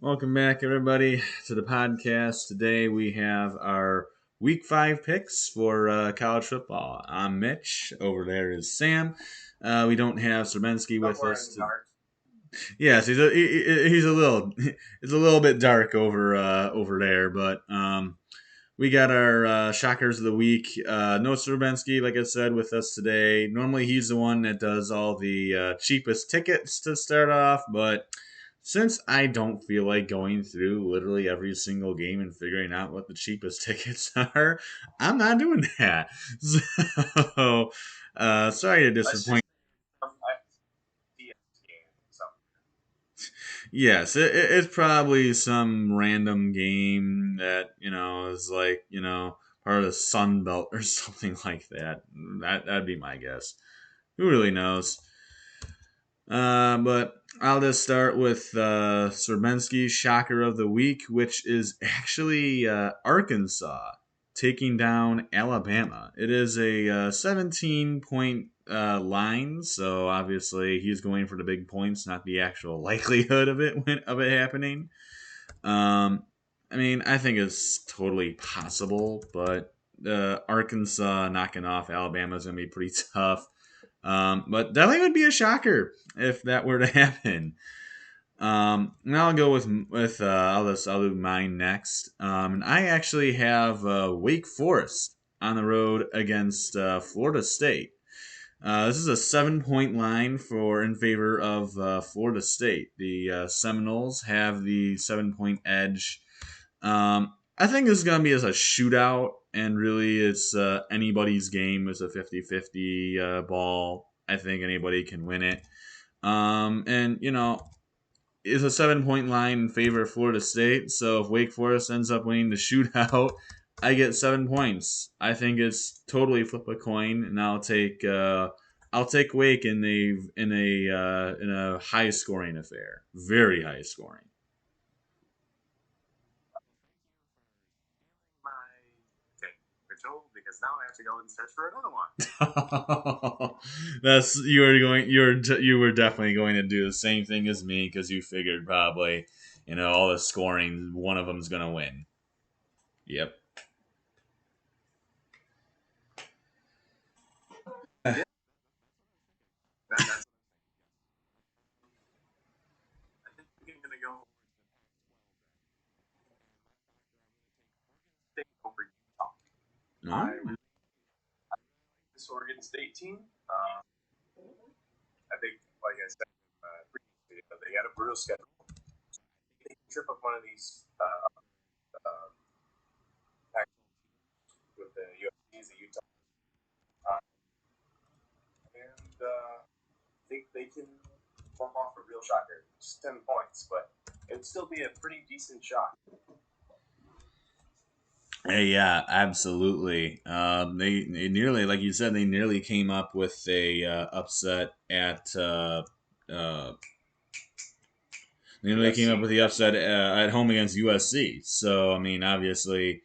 Welcome back, everybody, to the podcast. Today we have our Week 5 picks for college football. I'm Mitch. Over there is Sam. We don't have Serbensky with us. Yes, he's a little it's a little bit dark over there, but we got our shockers of the week. No Serbensky, like I said, with us today. Normally he's the one that does all the cheapest tickets to start off, but since I don't feel like going through literally every single game and figuring out what the cheapest tickets are, I'm not doing that. So, sorry to disappoint. Yes, it's probably some random game that is like part of the Sun Belt or something like that. That'd be my guess. Who really knows? But I'll just start with Serbensky's shocker of the week, which is actually Arkansas taking down Alabama. It is a 17-point line, so obviously he's going for the big points, not the actual likelihood of it happening. I mean, I think it's totally possible, but Arkansas knocking off Alabama is going to be pretty tough. But definitely would be a shocker if that were to happen. And I'll go with I'll do mine next. And I actually have Wake Forest on the road against Florida State. This is a 7-point line in favor of Florida State. The Seminoles have the 7-point edge. I think this is going to be as a shootout, and really it's anybody's game. It's a 50-50 ball. I think anybody can win it. And, it's a 7-point line in favor of Florida State, so if Wake Forest ends up winning the shootout, I get 7 points. I think it's totally flip a coin, and I'll take Wake in a high scoring affair, very high scoring. Because now I have to go and search for another one. That's you were definitely going to do the same thing as me because you figured probably all the scoring one of them's gonna win. Yep. Yeah. That's, I think I'm gonna go State over Utah. I really this Oregon State team. I think, like I said, previously, they got a brutal schedule. They can trip up one of these with the UFCs, the Utah, and I think they can pull off a real shocker. Just 10 points, but it'd still be a pretty decent shot. Yeah, absolutely. They nearly, like you said, they nearly came up with a upset at. They nearly came up with the upset at home against USC. So I mean, obviously,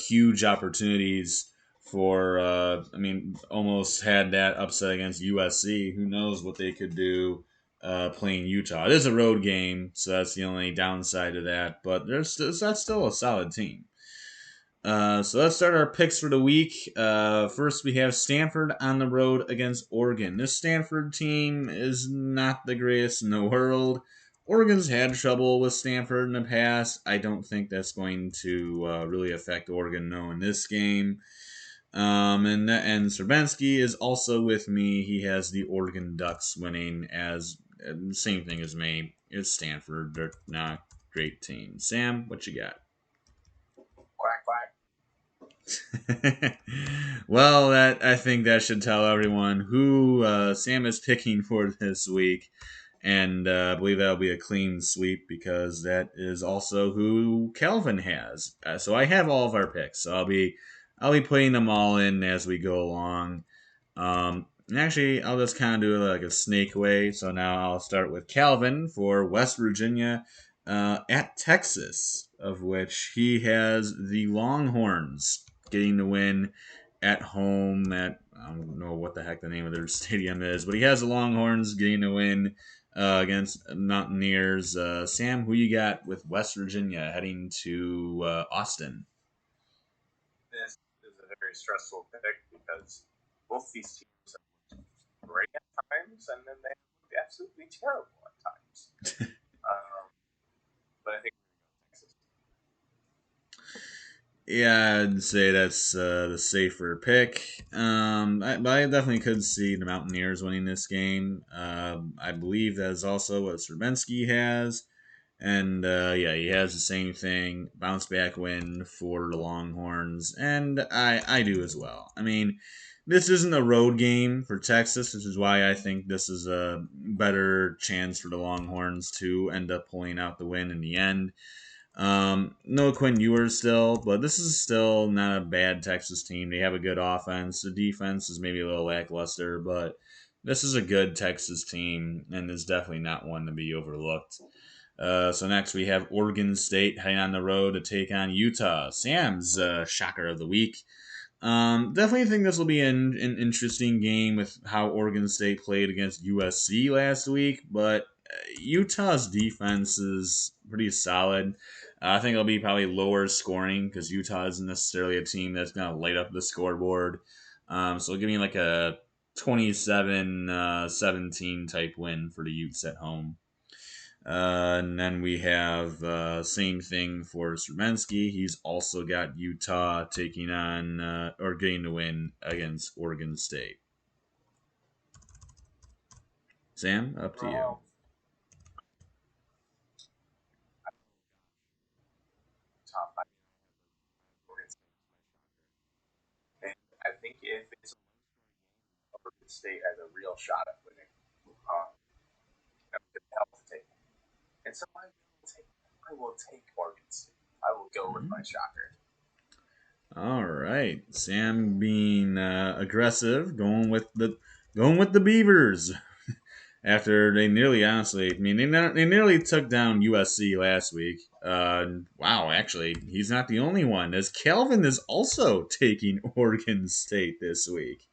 huge opportunities for. I mean, almost had that upset against USC. Who knows what they could do playing Utah? It is a road game, so that's the only downside to that. But that's still a solid team. So let's start our picks for the week. First, we have Stanford on the road against Oregon. This Stanford team is not the greatest in the world. Oregon's had trouble with Stanford in the past. I don't think that's going to really affect Oregon, though, in this game. And Serbensky is also with me. He has the Oregon Ducks winning as same thing as me. It's Stanford. They're not a great team. Sam, what you got? Quack, quack. Well, I think that should tell everyone who Sam is picking for this week, and I believe that'll be a clean sweep because that is also who Calvin has. So I have all of our picks. So I'll be putting them all in as we go along. And actually, I'll just kind of do it like a snake way. So now I'll start with Calvin for West Virginia at Texas, of which he has the Longhorns getting the win at home at I don't know what the heck the name of their stadium is, but he has the Longhorns getting the win against Mountaineers. Sam, who you got with West Virginia heading to Austin? This is a very stressful pick because both these teams have great at times, and then they look absolutely terrible at times. But I think Texas. Yeah, I'd say that's the safer pick. But I definitely could see the Mountaineers winning this game. I believe that is also what Srbensky has. And yeah, he has the same thing, bounce back win for the Longhorns, and I do as well. I mean, this isn't a road game for Texas, which is why I think this is a better chance for the Longhorns to end up pulling out the win in the end. No Quinn Ewers still, but this is still not a bad Texas team. They have a good offense. The defense is maybe a little lackluster, but this is a good Texas team, and is definitely not one to be overlooked. So next we have Oregon State heading on the road to take on Utah. Sam's shocker of the week. Definitely think this will be an interesting game with how Oregon State played against USC last week, but Utah's defense is pretty solid. I think it'll be probably lower scoring because Utah isn't necessarily a team that's going to light up the scoreboard. So give me like a 27-17 type win for the Utes at home. And then we have same thing for Sremensky. He's also got Utah taking on or getting the win against Oregon State. Sam, up to you. Top five Oregon State. And I think if it's Oregon State has a real shot at winning, it's hell to take. And so I will take Oregon State. I will go with my shocker. All right, Sam being aggressive, going with the Beavers. After they nearly, honestly, I mean, they nearly took down USC last week. Wow, actually, he's not the only one, as Calvin is also taking Oregon State this week.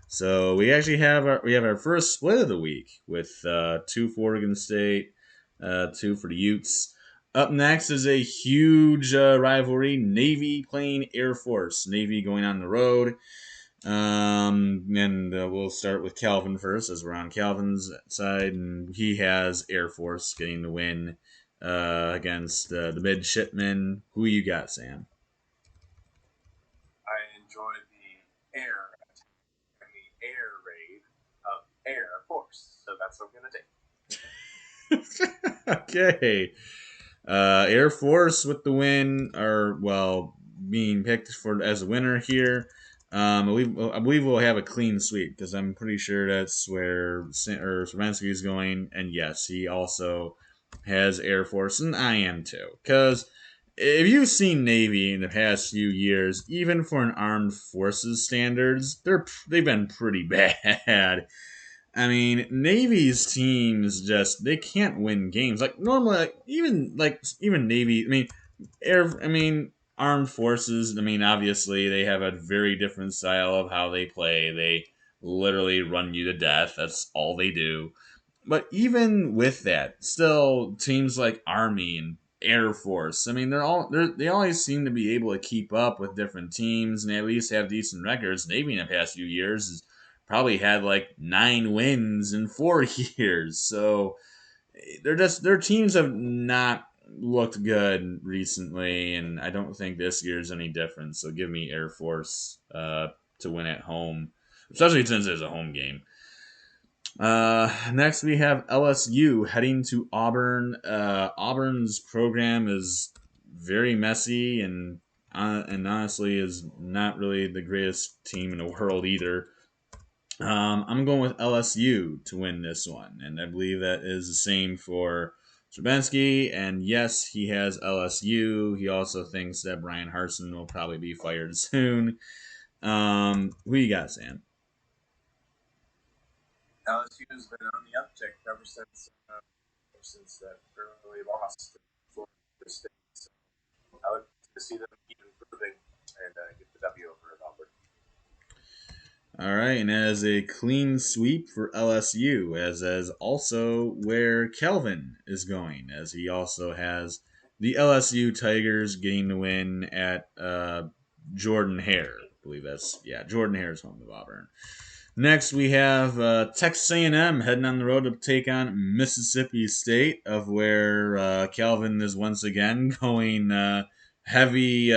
So we actually have our first split of the week with two for Oregon State, two for the Utes. Up next is a huge rivalry: Navy playing Air Force. Navy going on the road. And we'll start with Calvin first, as we're on Calvin's side, and he has Air Force getting the win against the midshipmen. Who you got, Sam? I enjoy the air and the air raid of Air Force, so that's what I'm gonna take. Okay. Air Force with the win, or well, being picked for as a winner here. I believe we'll have a clean sweep because I'm pretty sure that's where Szymanski is going. And yes, he also has Air Force, and I am too. Because if you've seen Navy in the past few years, even for an armed forces standards, they've been pretty bad. I mean, Navy's teams just they can't win games. Like normally, even Navy. I mean, air. I mean, armed forces. I mean, obviously they have a very different style of how they play. They literally run you to death. That's all they do. But even with that, still teams like Army and Air Force. I mean, they always seem to be able to keep up with different teams and they at least have decent records. Navy in the past few years has probably had like 9 wins in 4 years. So their teams have not looked good recently, and I don't think this year's any different. So give me Air Force to win at home, especially since it's a home game. Next, we have LSU heading to Auburn. Auburn's program is very messy and honestly is not really the greatest team in the world either. I'm going with LSU to win this one, and I believe that is the same for Stravinsky. And yes, he has LSU. He also thinks that Brian Harsin will probably be fired soon. Who you got, Sam? LSU has been on the uptick ever since that early loss to Florida State. So I would to see them keep improving and get the W over at Auburn. All right, and that is a clean sweep for LSU, as is also where Kelvin is going, as he also has the LSU Tigers getting the win at Jordan Hare. I believe that's Jordan Hare's home of Auburn. Next, we have Texas A&M heading on the road to take on Mississippi State, of where Calvin is once again going heavy.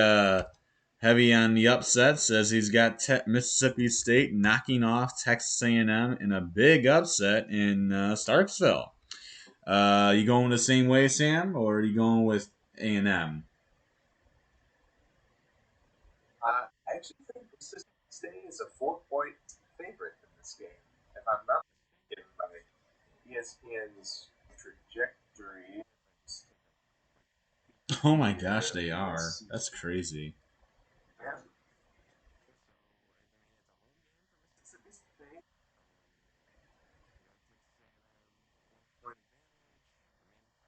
Heavy on the upsets as he's got Mississippi State knocking off Texas A&M in a big upset in Starksville. You going the same way, Sam, or are you going with A&M? I actually think Mississippi State is a 4-point favorite in this game. If I'm not mistaken, by ESPN's trajectory. Oh my gosh, they are. That's crazy. Yeah. Mississippi State.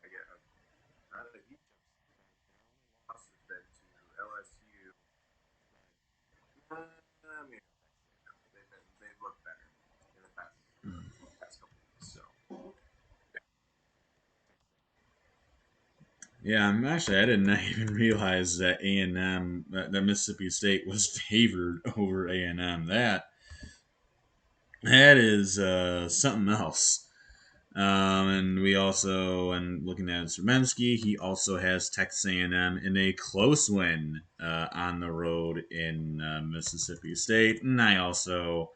I get not a huge loss has been to LSU. I mean, they've looked better in the past couple weeks. So Yeah, I did not even realize that A&M, that Mississippi State was favored over A&M. That is something else. And we also, and looking at Sremensky, he also has Texas A&M in a close win on the road in Mississippi State, and I also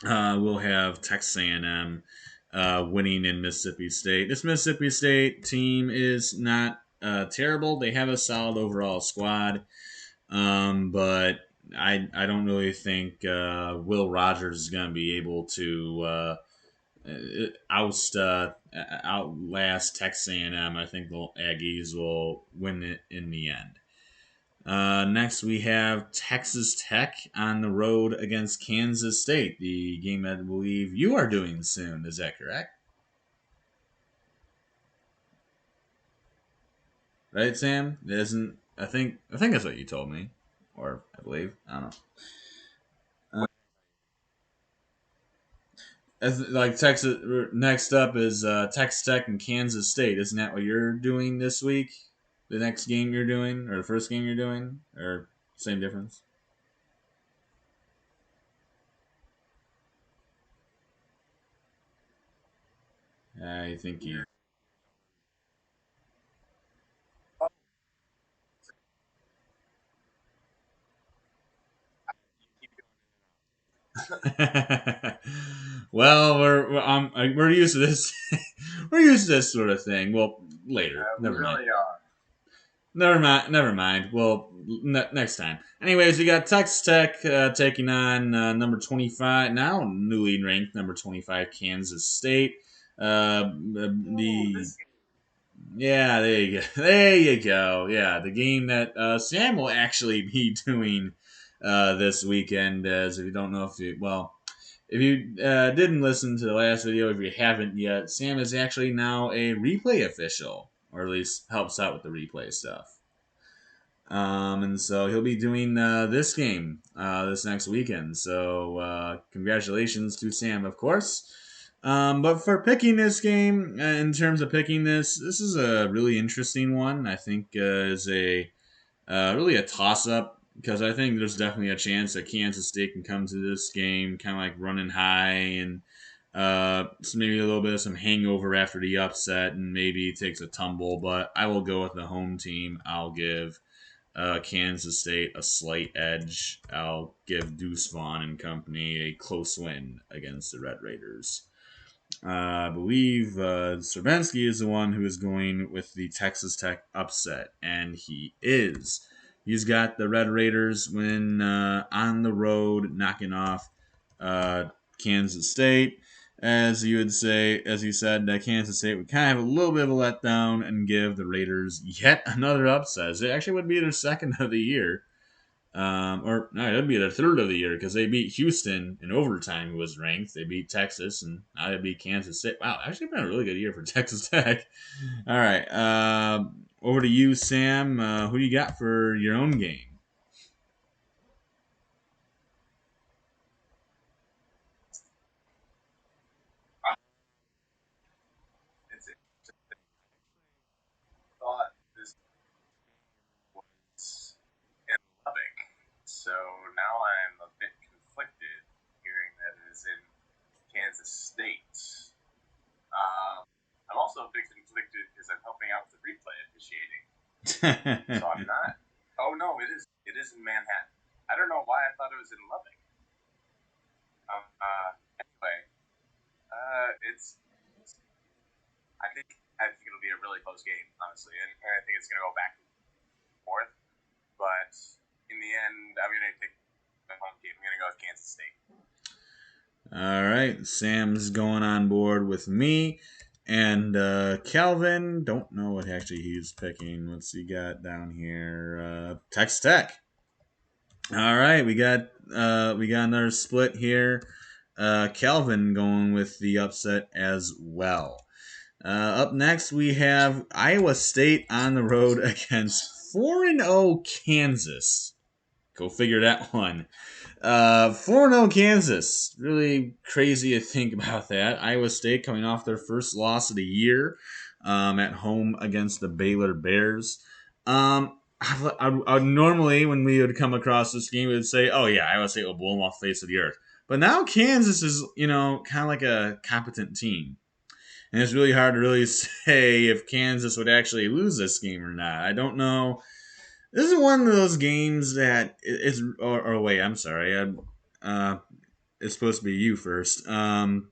will have Texas A&M winning in Mississippi State. This Mississippi State team is not terrible; they have a solid overall squad, but I don't really think Will Rogers is going to be able to outlast Texas A&M. I think the Aggies will win it in the end. Next, we have Texas Tech on the road against Kansas State. The game that I believe you are doing soon. Is that correct? Right, Sam? It isn't. I think that's what you told me, or I believe. I don't know. As, like Texas. Next up is Texas Tech and Kansas State. Isn't that what you're doing this week? The next game you're doing, or the first game you're doing, or same difference? I think you. Well, we're used to this. We're used to this sort of thing. Well, later. we Never mind. really are. Never mind. Never mind. Well, next time. Anyways, we got Texas Tech taking on number 25, now newly ranked number 25 Kansas State. Ooh, The this Yeah, there you go. There you go. Yeah, the game that Sam will actually be doing this weekend. As if you don't know if you didn't listen to the last video, if you haven't yet, Sam is actually now a replay official, or at least helps out with the replay stuff. And so he'll be doing this game this next weekend. So congratulations to Sam, of course. But for picking this game, in terms of picking this is a really interesting one. I think is a really a toss up because I think there's definitely a chance that Kansas State can come to this game kind of like running high and so maybe a little bit of some hangover after the upset and maybe takes a tumble. But I will go with the home team. I'll give Kansas State a slight edge. I'll give Deuce Vaughn and company a close win against the Red Raiders. I believe Stravinsky is the one who is going with the Texas Tech upset, and he is. He's got the Red Raiders when on the road, knocking off Kansas State. As you would say, as you said, that Kansas State would kind of have a little bit of a letdown and give the Raiders yet another upset. It actually would be their second of the year. Or no, it'd be their third of the year because they beat Houston in overtime, who was ranked. They beat Texas, and now they beat Kansas State. Wow, actually been a really good year for Texas Tech. All right, over to you, Sam. Who do you got for your own game? So I'm not. Oh no, it is. It is in Manhattan. I don't know why I thought it was in Lubbock. Anyway, it's. I think it'll be a really close game, honestly, and I think it's going to go back and forth. But in the end, I'm going to take the home team. I'm going to go with Kansas State. All right, Sam's going on board with me. And Calvin, don't know what actually he's picking. What's he got down here? Texas Tech. All right, we got another split here. Calvin going with the upset as well. Up next, we have Iowa State on the road against 4-0 Kansas. Go figure that one. 4-0 Kansas. Really crazy to think about that. Iowa State coming off their first loss of the year at home against the Baylor Bears. I normally, when we would come across this game, we would say, oh, yeah, Iowa State will blow them off the face of the earth. But now Kansas is, kind of like a competent team. And it's really hard to really say if Kansas would actually lose this game or not. I don't know. This is one of those games that is. Or wait, I'm sorry. It's supposed to be you first. Calvin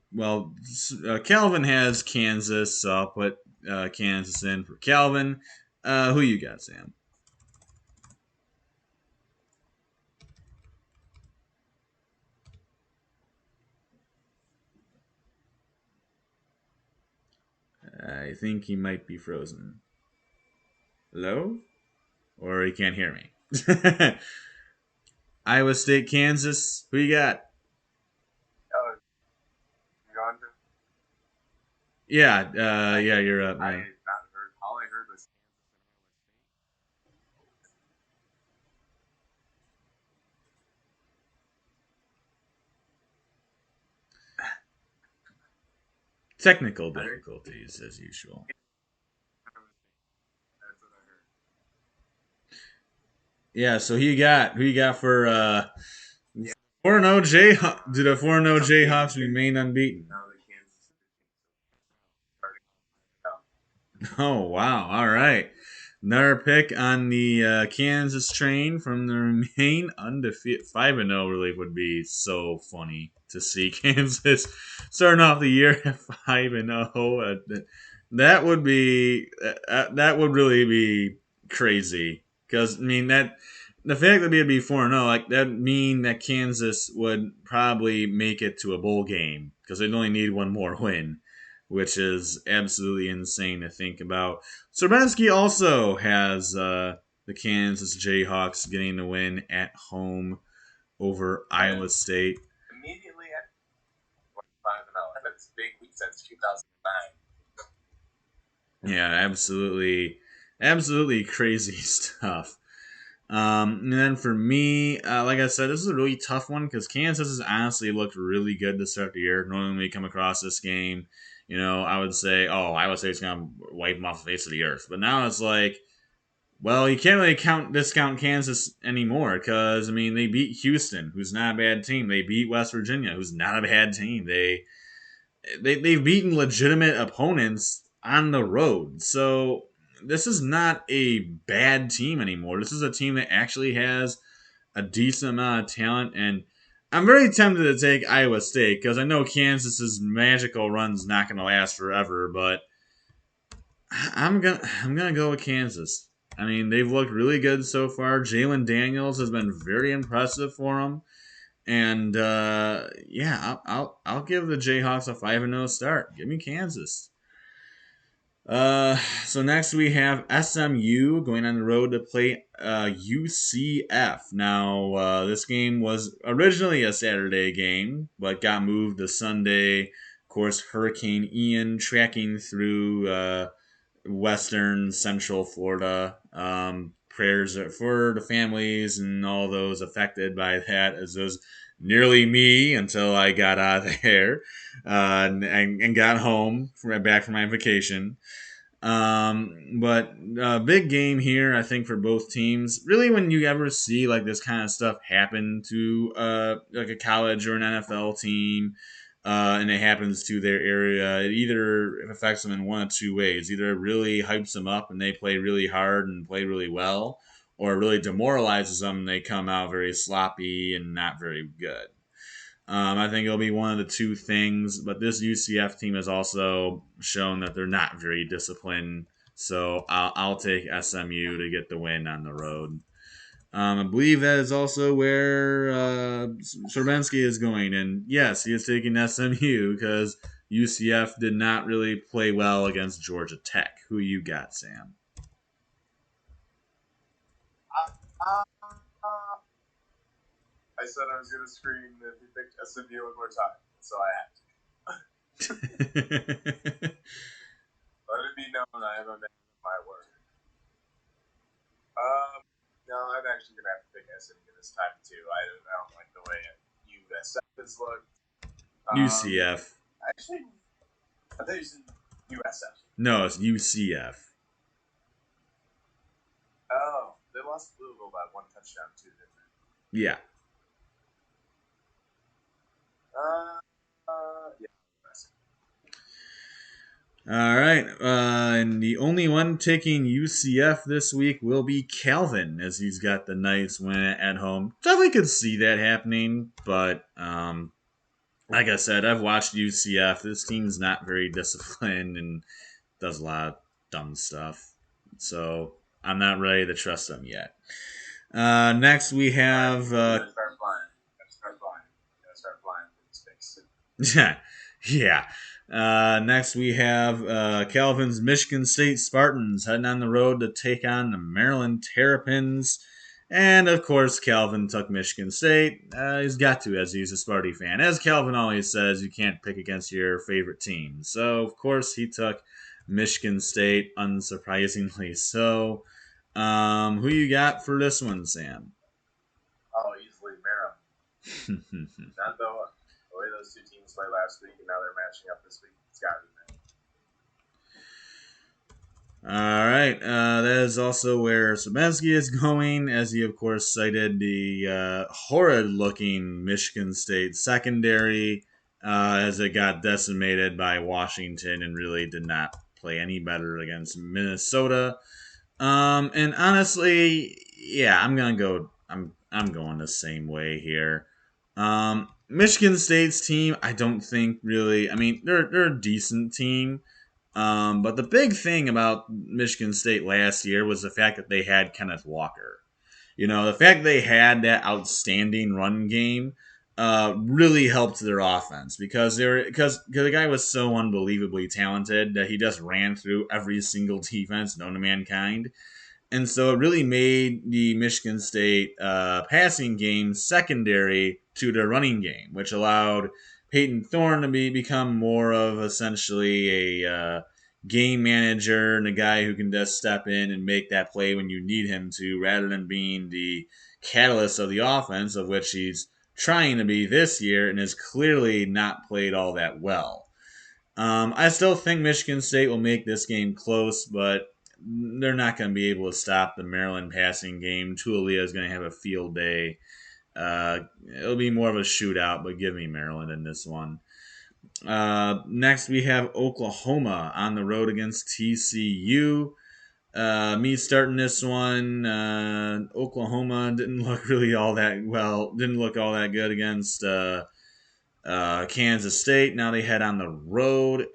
has Kansas, so I'll put Kansas in for Calvin. Who you got, Sam? I think he might be frozen. Hello? Or he can't hear me. Iowa State, Kansas. Who you got? You on to? Yeah, you're up. I not heard. All I heard was Technical difficulties as usual. That's what I heard. Yeah, so who you got for 4-0 Jayhawks? Do the 4-0 Jayhawks remain unbeaten? Now the Kansas starting. Oh wow! All right, another pick on the Kansas train from the remain undefeated 5-0. Really would be so funny to see Kansas starting off the year at 5-0. That would be that would really be crazy because I mean that the fact that it'd be 4-0 like that mean that Kansas would probably make it to a bowl game because they'd only need one more win, which is absolutely insane to think about. Sorbensky also has the Kansas Jayhawks getting the win at home over Iowa State. Immediately at 5-0. That's big week since 2009. Yeah, absolutely crazy stuff. And then for me, like I said, this is a really tough one because Kansas has honestly looked really good to start the year. Normally, when we come across this game, I would say, oh, Iowa State's going to wipe them off the face of the earth. But now it's like, well, you can't really discount Kansas anymore because, I mean, they beat Houston, who's not a bad team. They beat West Virginia, who's not a bad team. They've beaten legitimate opponents on the road. So this is not a bad team anymore. This is a team that actually has a decent amount of talent, and I'm very tempted to take Iowa State because I know Kansas's magical run's not going to last forever, but I'm gonna go with Kansas. I mean, they've looked really good so far. Jalen Daniels has been very impressive for them. And yeah, I'll give the Jayhawks a 5-0 start. Give me Kansas. So next we have SMU going on the road to play UCF. Now, this game was originally a Saturday game, but got moved to Sunday. Of course, Hurricane Ian tracking through western central Florida. Prayers for the families and all those affected by that, as those nearly me until I got out of there and got home back from my vacation. But big game here, I think, for both teams. Really, when you ever see like this kind of stuff happen to like a college or an NFL team, and it happens to their area, it either affects them in one of two ways. Either it really hypes them up and they play really hard and play really well, or it really demoralizes them and they come out very sloppy and not very good. I think it'll be one of the two things, but this UCF team has also shown that they're not very disciplined. So I'll take SMU to get the win on the road. I believe that is also where Serbenski is going. And yes, he is taking SMU because UCF did not really play well against Georgia Tech. Who you got, Sam? I said I was going to scream if he picked SMU one more time, so I have to. Let it be known I am a man of my word. No, I'm actually going to have to pick SMU this time, too. I don't like the way USF has looked. UCF. Actually, I thought you said USF. No, it's UCF. Oh, they lost Louisville by one touchdown, too, didn't they? Yeah. Yeah. All right. And the only one taking UCF this week will be Calvin, as he's got the nice win at home. Definitely could see that happening, but like I said, I've watched UCF. This team's not very disciplined and does a lot of dumb stuff. So I'm not ready to trust them yet. Next, we have. Start flying. Start flying. Yeah. Next, we have Calvin's Michigan State Spartans heading on the road to take on the Maryland Terrapins. And of course, Calvin took Michigan State. He's got to, as he's a Sparty fan. As Calvin always says, you can't pick against your favorite team. So, of course, he took Michigan State, unsurprisingly so. Who you got for this one, Sam? Oh, easily Maryland. Not the way those two teams played last week, and now they're matching up this week. It's got to be All right. That is also where Sabensky is going, as he, of course, cited the horrid-looking Michigan State secondary as it got decimated by Washington and really did not play any better against Minnesota. And honestly, yeah, I'm gonna go. I'm going the same way here. Michigan State's team, I don't think really. I mean, they're a decent team. But the big thing about Michigan State last year was the fact that they had Kenneth Walker. You know, the fact they had that outstanding run game really helped their offense because the guy was so unbelievably talented that he just ran through every single defense known to mankind. And so it really made the Michigan State passing game secondary to their running game, which allowed Peyton Thorne to become more of essentially a game manager and a guy who can just step in and make that play when you need him to, rather than being the catalyst of the offense, of which he's trying to be this year and has clearly not played all that well. I still think Michigan State will make this game close, but they're not going to be able to stop the Maryland passing game. Tualia is going to have a field day. It'll be more of a shootout, but give me Maryland in this one. Next, we have Oklahoma on the road against TCU. Me starting this one. Oklahoma didn't look really all that well. Didn't look all that good against Kansas State. Now they head on the road.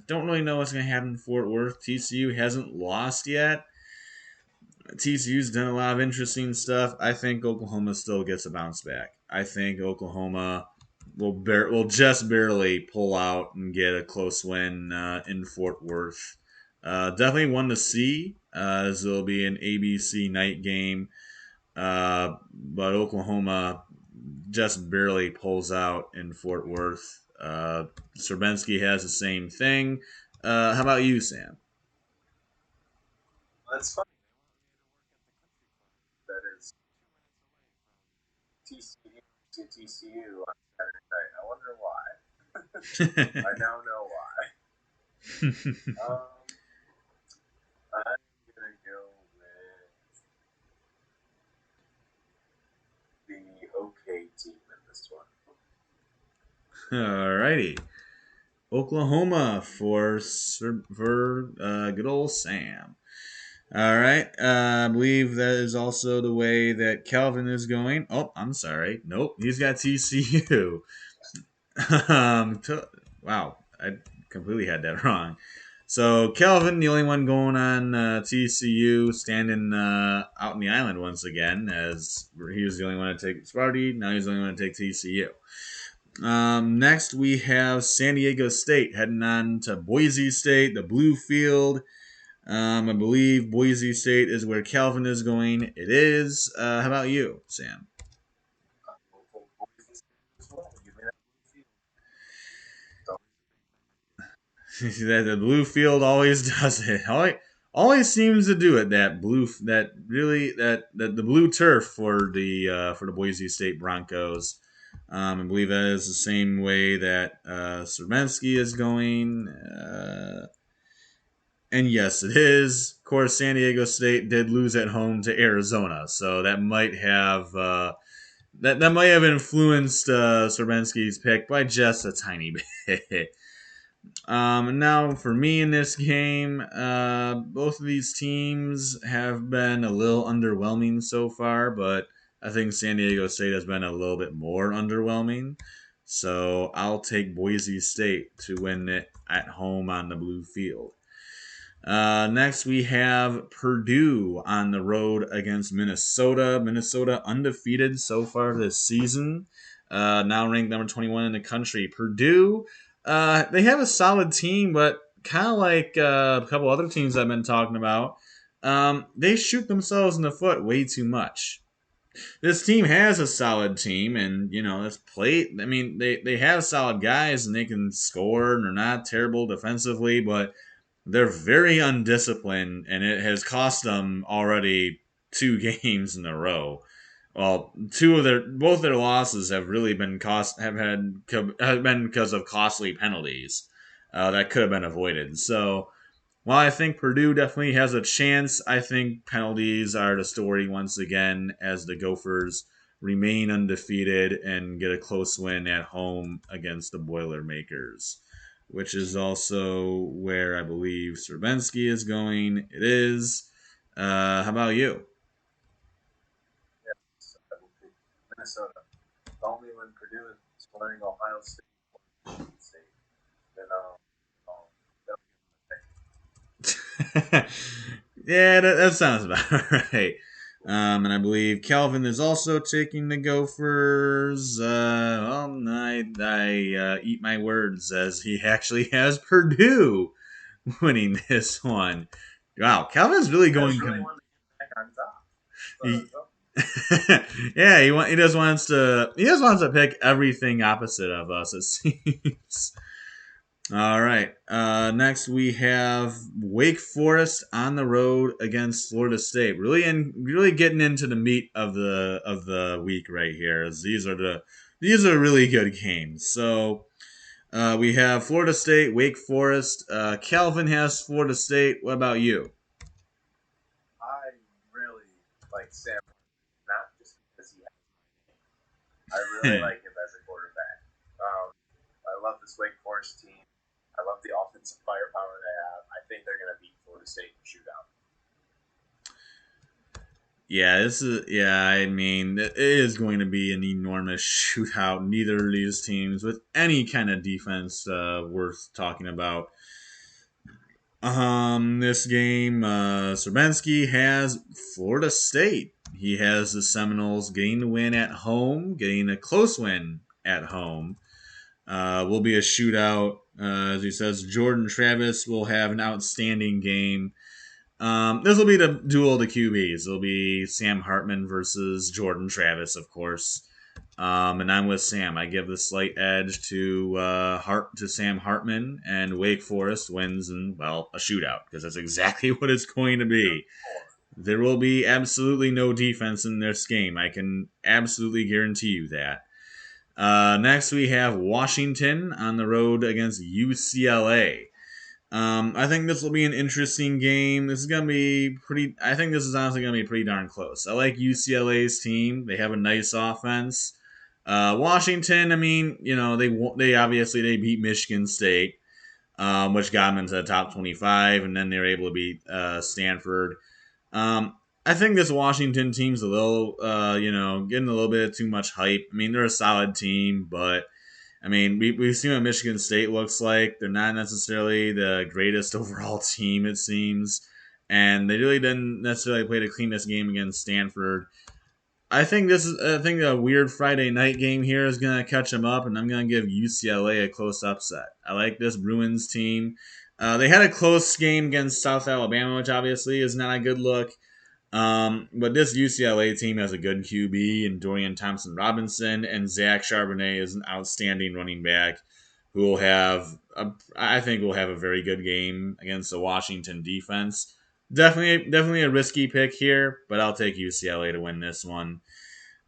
Don't really know what's going to happen in Fort Worth. TCU hasn't lost yet. TCU's done a lot of interesting stuff. I think Oklahoma still gets a bounce back. I think Oklahoma will just barely pull out and get a close win in Fort Worth. Definitely one to see, as it'll be an ABC night game. But Oklahoma just barely pulls out in Fort Worth. Serbensky has the same thing. How about you, Sam? That's funny. That is TCU on Saturday night. I wonder why. I now know why. I'm gonna go with the OK team in this one. All right. righty. Oklahoma for good old Sam. All right. I believe that is also the way that Calvin is going. Oh, I'm sorry. Nope. He's got TCU. Wow. I completely had that wrong. So Calvin, the only one going on TCU, standing out in the island once again, as he was the only one to take Sparty. Now he's the only one to take TCU. Next, we have San Diego State heading on to Boise State, the Blue Field. I believe Boise State is where Calvin is going. It is. How about you, Sam? The blue field always does it. Always seems to do it. That the blue turf for the Boise State Broncos. I believe that is the same way that Sermensky is going. And yes, it is. Of course, San Diego State did lose at home to Arizona, so that might have that might have influenced Sermensky's pick by just a tiny bit. Now, for me in this game, both of these teams have been a little underwhelming so far, but I think San Diego State has been a little bit more underwhelming. So I'll take Boise State to win it at home on the blue field. Next, we have Purdue on the road against Minnesota. Minnesota undefeated so far this season, now ranked number 21 in the country. Purdue, they have a solid team, but kind of like a couple other teams I've been talking about, they shoot themselves in the foot way too much. This team has a solid team, and that's plate. I mean, they have solid guys, and they can score, and they're not terrible defensively, but they're very undisciplined, and it has cost them already 2 games in a row. Well, both their losses have really been have been because of costly penalties that could have been avoided. So while I think Purdue definitely has a chance, I think penalties are the story once again as the Gophers remain undefeated and get a close win at home against the Boilermakers, which is also where I believe Stravinsky is going. It is. How about you? Yes, I will pick Minnesota. Only when Purdue is playing Ohio State or Michigan State, then Yeah, that sounds about right. And I believe Calvin is also taking the Gophers. I eat my words as he actually has Purdue winning this one. Wow, Calvin's really going. really want to get back on top. Yeah, he just wants to pick everything opposite of us. It seems. All right. Next we have Wake Forest on the road against Florida State. Really getting into the meat of the week right here. As these are really good games. So we have Florida State, Wake Forest. Calvin has Florida State. What about you? I really like Sam, not just because he has I really like him as a quarterback. I love this Wake Forest team. I love the offensive firepower they have. I think they're going to beat Florida State in the shootout. Yeah, I mean, it is going to be an enormous shootout. Neither of these teams with any kind of defense worth talking about. This game, Sermensky has Florida State. He has the Seminoles getting the win at home, getting a close win at home. Will be a shootout. As he says, Jordan Travis will have an outstanding game. This will be the duel of the QBs. It'll be Sam Hartman versus Jordan Travis, of course. And I'm with Sam. I give the slight edge to Sam Hartman, and Wake Forest wins in a shootout because that's exactly what it's going to be. There will be absolutely no defense in this game. I can absolutely guarantee you that. Next, we have Washington on the road against UCLA. I think this will be an interesting game. This is going to be pretty. I think this is honestly going to be pretty darn close. I like UCLA's team. They have a nice offense. Washington, I mean, they obviously they beat Michigan State, which got them into the top 25, and then they were able to beat Stanford. I think this Washington team's a little, getting a little bit too much hype. I mean, they're a solid team, but I mean, we've seen what Michigan State looks like. They're not necessarily the greatest overall team, it seems. And they really didn't necessarily play the cleanest game against Stanford. I think a weird Friday night game here is gonna catch them up, and I'm gonna give UCLA a close upset. I like this Bruins team. They had a close game against South Alabama, which obviously is not a good look. But this UCLA team has a good QB and Dorian Thompson Robinson, and Zach Charbonnet is an outstanding running back who I think will have a very good game against the Washington defense. Definitely a risky pick here, but I'll take UCLA to win this one.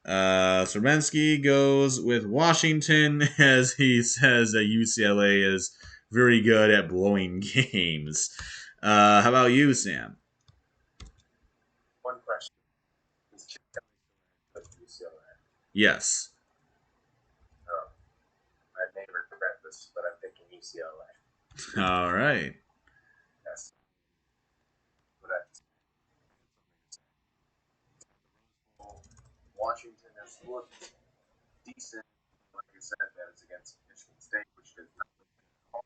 Serbensky goes with Washington as he says that UCLA is very good at blowing games. How about you, Sam? One question: is Chip Kelly still UCLA? Yes. I may regret this, but I'm thinking UCLA. All right. Yes. Washington has looked decent, like you said, that is against Michigan State, which did not look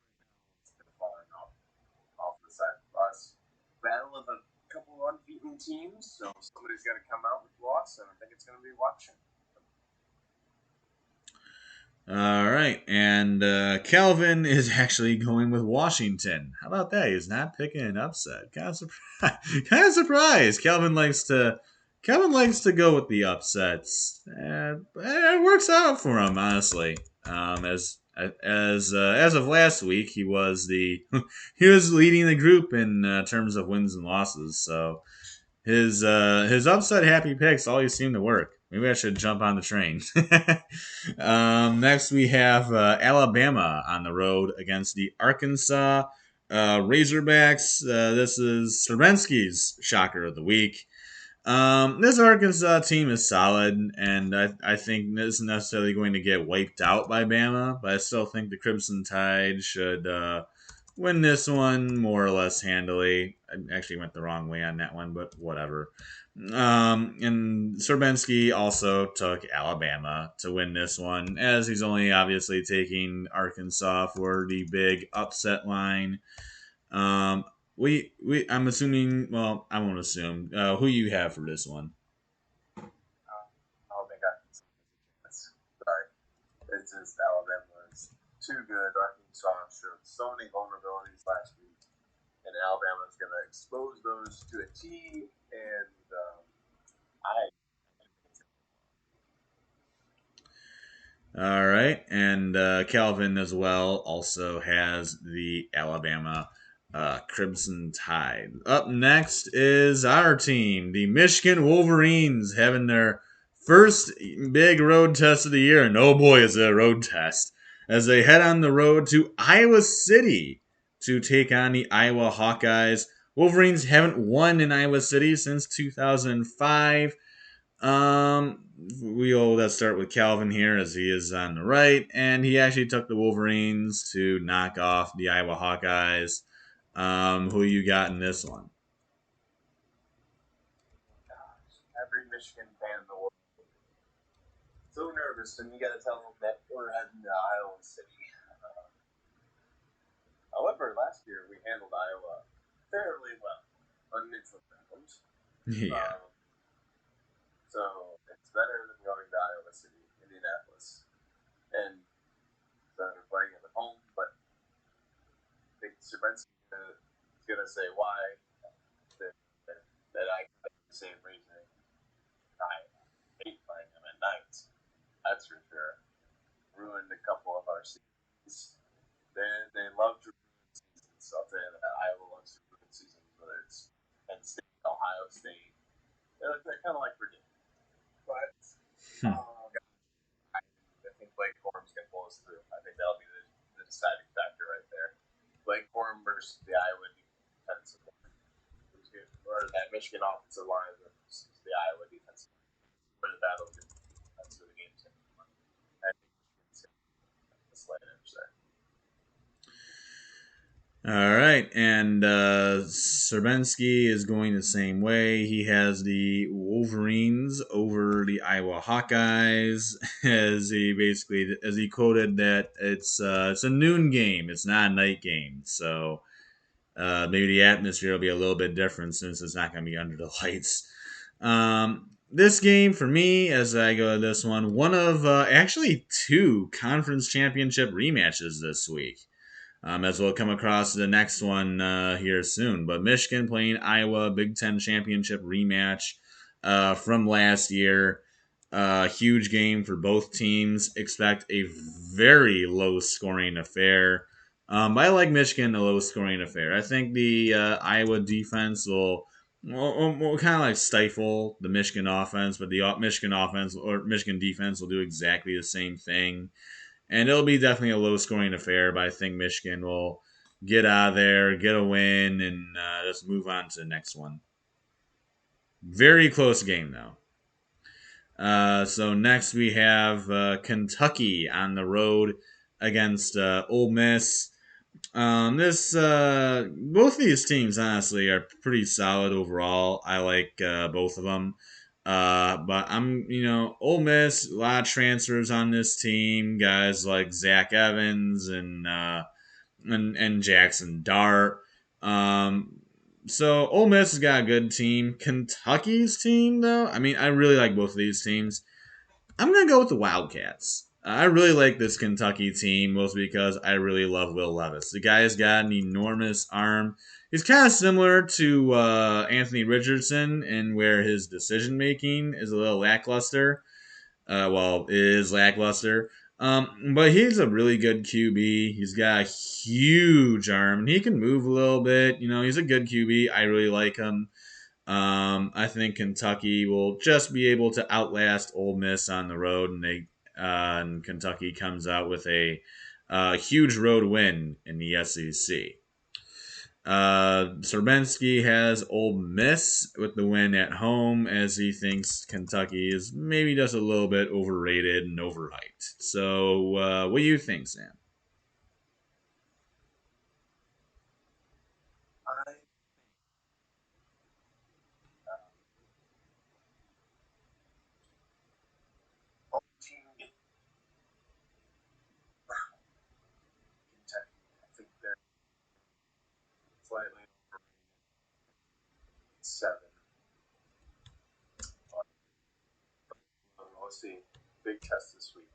falling off the side of us. Battle of a couple of unbeaten teams, so somebody's got to come out with loss, and I think it's going to be Washington. All right, and Calvin is actually going with Washington. How about that? He's not picking an upset. Kind of surprised. kind of surprised. Calvin likes to go with the upsets. It works out for him, honestly. As of last week, he was he was leading the group in terms of wins and losses. So his upset happy picks always seem to work. Maybe I should jump on the train. Next, we have Alabama on the road against the Arkansas Razorbacks. This is Serensky's shocker of the week. This Arkansas team is solid, and I think this isn't necessarily going to get wiped out by Bama, but I still think the Crimson Tide should win this one more or less handily. I actually went the wrong way on that one, but whatever. And Serbensky also took Alabama to win this one, as he's only obviously taking Arkansas for the big upset line. I'm assuming. Well, I won't assume. Who you have for this one? Oh my God. Sorry. It's just Alabama is too good. Arkansas showed so many vulnerabilities last week, and Alabama is going to expose those to a T. And I. All right, and Calvin as well also has the Alabama Crimson Tide. Up next is our team, the Michigan Wolverines, having their first big road test of the year. And oh boy, is it a road test as they head on the road to Iowa City to take on the Iowa Hawkeyes. Wolverines haven't won in Iowa City since 2005. Let's start with Calvin here as he is on the right, and he actually took the Wolverines to knock off the Iowa Hawkeyes. Who you got in this one? Every Michigan fan in the world so nervous, and you got to tell them that we're heading to Iowa City. However, last year we handled Iowa fairly well on neutral ground. Yeah. So it's better than going to Iowa City, Indianapolis, and they're playing at home. But I think Serbenski is going to say why that I got the same reasoning. I hate playing them at night. That's for sure. Ruined a couple of our seasons. They love to ruin seasons. I'll tell you that Iowa loves to ruin seasons, whether it's Penn State, Ohio State. They're kind of like Purdue. But I think Blake Corum's going to pull us through. I think that'll be the deciding factor right there. Blake Corum versus the Iowa defensive line. Or that Michigan offensive line versus the Iowa defensive line. Where the battle is. That's where the game's going to be. All right, and Serbensky is going the same way. He has the Wolverines over the Iowa Hawkeyes, as he quoted that it's a noon game, it's not a night game, so maybe the atmosphere will be a little bit different since it's not going to be under the lights. This game for me, as I go to this one of actually two conference championship rematches this week. As we'll come across the next one here soon. But Michigan playing Iowa, Big Ten championship rematch from last year. Huge game for both teams. Expect a very low scoring affair. But I like Michigan a low scoring affair. I think the Iowa defense will kind of like stifle the Michigan offense, but the Michigan offense or Michigan defense will do exactly the same thing. And it'll be definitely a low scoring affair, but I think Michigan will get out of there, get a win, and just move on to the next one. Very close game, though. So next we have Kentucky on the road against Ole Miss. This both of these teams honestly are pretty solid overall. I like both of them. But Ole Miss, a lot of transfers on this team. Guys like Zach Evans and Jackson Dart. So Ole Miss has got a good team. Kentucky's team, though, I mean, I really like both of these teams. I'm gonna go with the Wildcats. I really like this Kentucky team, mostly because I really love Will Levis. The guy's got an enormous arm. He's kind of similar to Anthony Richardson in where his decision making is a little lackluster. It is lackluster. But he's a really good QB. He's got a huge arm. He can move a little bit. He's a good QB. I really like him. I think Kentucky will just be able to outlast Ole Miss on the road, and Kentucky comes out with a huge road win in the SEC. Serbensky has Ole Miss with the win at home, as he thinks Kentucky is maybe just a little bit overrated and overhyped. So, what do you think, Sam? I uh, team Kentucky. I think they're slightly over 7. We'll see. Big test this week.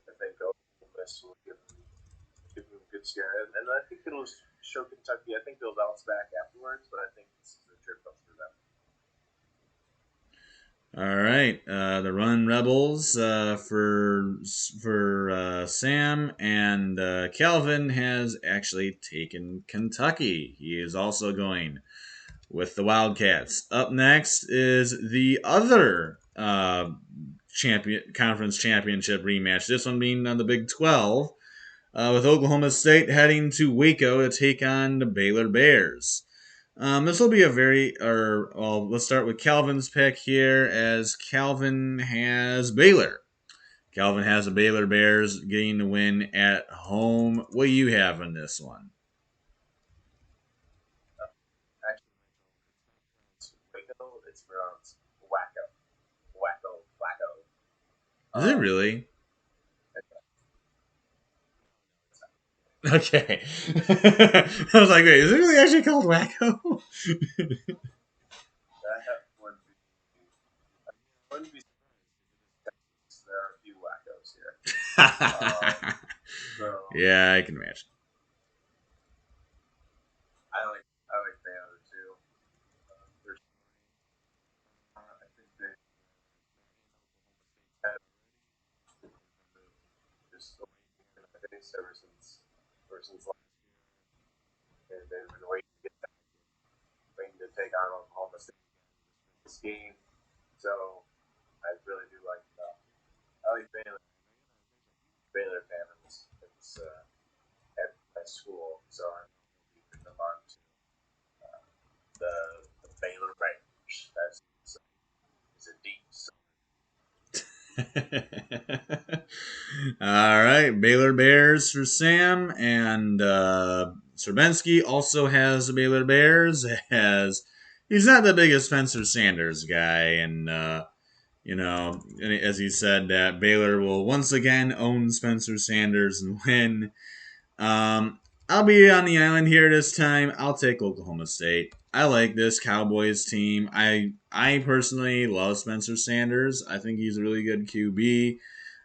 I think Ole Miss will give them a good scare, and I think it'll show Kentucky. I think they'll bounce back afterwards, but I think this is a trip up for them. All right, the Run Rebels for Sam and Calvin has actually taken Kentucky. He is also going with the Wildcats. Up next is the other conference championship rematch. This one being on the Big 12, with Oklahoma State heading to Waco to take on the Baylor Bears. This will be let's start with Calvin's pick here, as Calvin has Baylor. Calvin has the Baylor Bears getting the win at home. What do you have in this one? Actually, it's Waco. It's pronounced Wacko, Wacko, Wacko. Is it really? Okay. I was like, wait, is it really actually called Wacko? That wouldn't be. There are a few wackos here. So Yeah, I can imagine. I like Baylor too. I think they have just in the face ever since last year. And they've been waiting to take on Oklahoma State this game. So I really do like I like Baylor fan at my school. So I'm keeping them on to the Baylor Rangers. That's it's a deep. All right, Baylor Bears for Sam and Serbensky also has the Baylor Bears, as he's not the biggest Spencer Sanders guy, and as he said, that Baylor will once again own Spencer Sanders and win. I'll be on the island here this time. I'll take Oklahoma State. I like this Cowboys team. I personally love Spencer Sanders. I think he's a really good QB.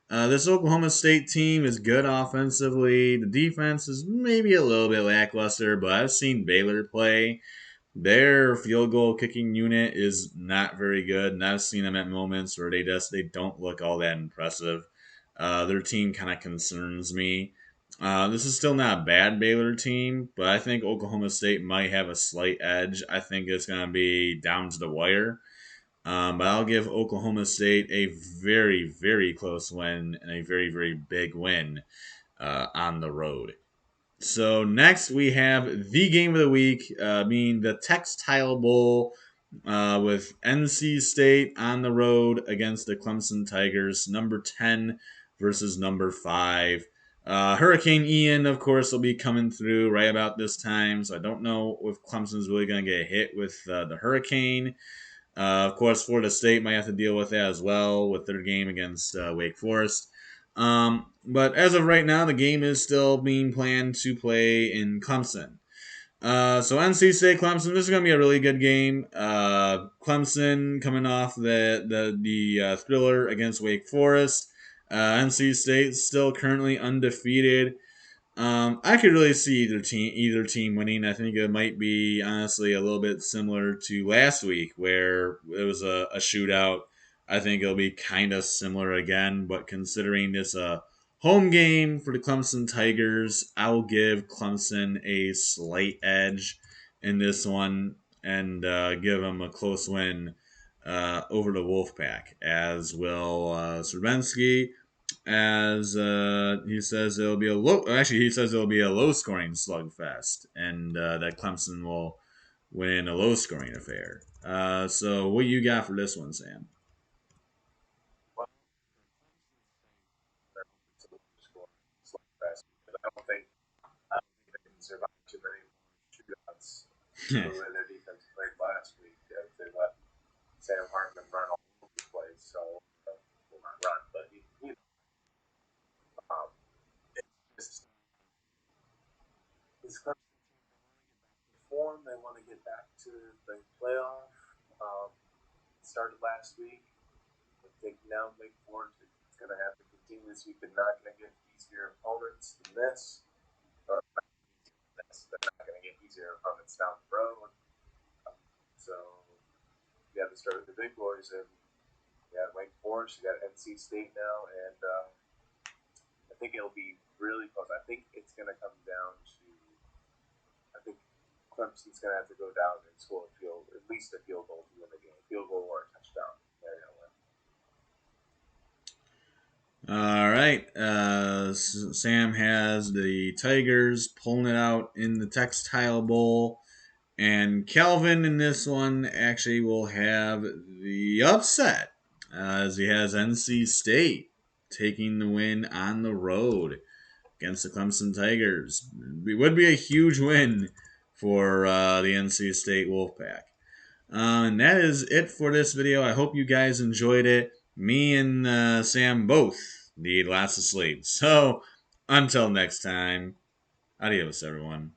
This Oklahoma State team is good offensively. The defense is maybe a little bit lackluster, but I've seen Baylor play. Their field goal kicking unit is not very good, and I've seen them at moments where they don't look all that impressive. Their team kind of concerns me. This is still not a bad Baylor team, but I think Oklahoma State might have a slight edge. I think it's going to be down to the wire. But I'll give Oklahoma State a very, very close win and a very, very big win on the road. So next we have the game of the week, being the Textile Bowl, with NC State on the road against the Clemson Tigers, number 10 versus number 5. Hurricane Ian, of course, will be coming through right about this time, so I don't know if Clemson's really going to get hit with the hurricane. Of course, Florida State might have to deal with that as well with their game against Wake Forest. But as of right now, the game is still being planned to play in Clemson. So NC State Clemson, this is going to be a really good game. Clemson coming off the thriller against Wake Forest. NC State still currently undefeated. I could really see either team winning. I think it might be honestly a little bit similar to last week where it was a shootout. I think it'll be kind of similar again, but considering this a home game for the Clemson Tigers, I will give Clemson a slight edge in this one and give them a close win over the Wolfpack, as will Srebensky, as he says it'll be a low. Actually, he says it'll be a low-scoring slugfest, and that Clemson will win a low-scoring affair. So, what you got for this one, Sam? Well, it's a low score slugfest. I don't think they can survive too many shootouts the way their defense played last week. They let Sam Hartman run all over the place, so well, not run, but um, it's just this Clemson team, they want to get back to form. They want to get back to the playoff. It started last week. I think now Wake Forest is going to have to continue this week. They're not going to get easier opponents than this. They're not going to get easier opponents down the road. So you got to start with the big boys, and you got Wake Forest, you got NC State now, and I think it'll be really close. I think it's going to come down to, I think Clemson's going to have to go down and score at least a field goal to win the game, field goal or a touchdown. They're going to win. All right. Sam has the Tigers pulling it out in the Textile Bowl. And Calvin in this one actually will have the upset, as he has NC State taking the win on the road against the Clemson Tigers. It would be a huge win for the NC State Wolfpack. And that is it for this video. I hope you guys enjoyed it. Me and Sam both need lots of sleep. So, until next time, adios, everyone.